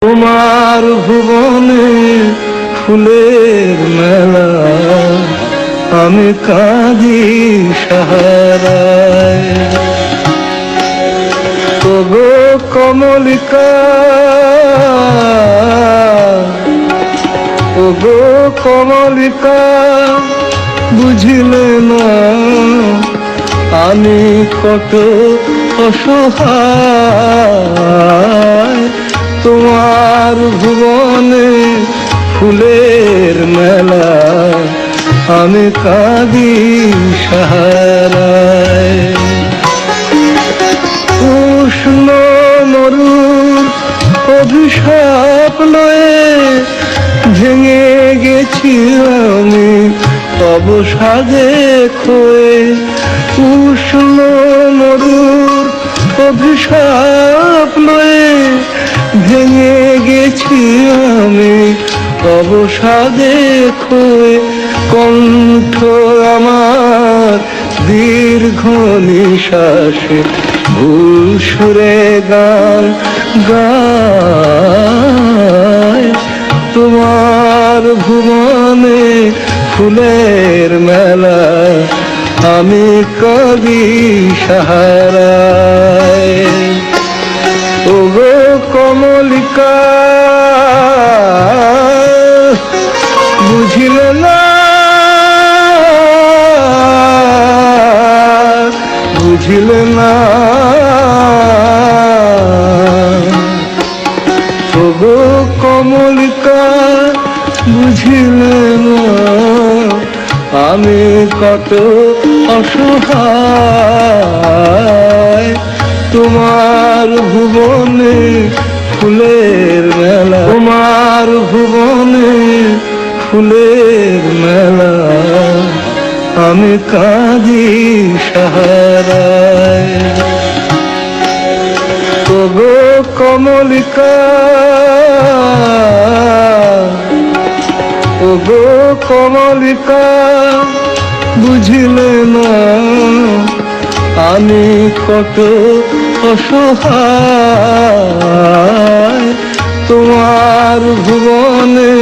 তোমার ভুবনে ফুলের মেলা, আমি কাঁদি সাহারায়। তবু কমলিকা, তবু কমলিকা, বুঝিলে না আমি কত অসহায়। তোমার ভুবনে ফুলের মেলা, আমি কাঁদি সাহারায়। উষ্ণ মরুর অভিশাপ লয়ে ভেঙে গেছি আমি অবসাদে খয়ে। উষ্ণ মরুর অভিশাপ লয়ে ভেঙে গেছি আমি অবসাদে খয়ে। কণ্ঠ আমার দীর্ঘ নিঃশ্বাসে ভুল সুরে গান গায়। তোমার ভুবনে ফুলের মেলা, আমি কবি সাহারায়। ওগো কমলিকা, বুঝিলে না, বুঝিলে না। ওগো কমলিকা, বুঝিলে না আমি কত অসহায়। তোমার ভুবনে ফুলের মেলা, তোমার ভুবনে ফুলের মেলা, আমি কাঁদি সাহারায়। তবু কমলিকা, তবু কমলিকা, বুঝিলে না আমি কত অসহায়। তোমার ভুবনে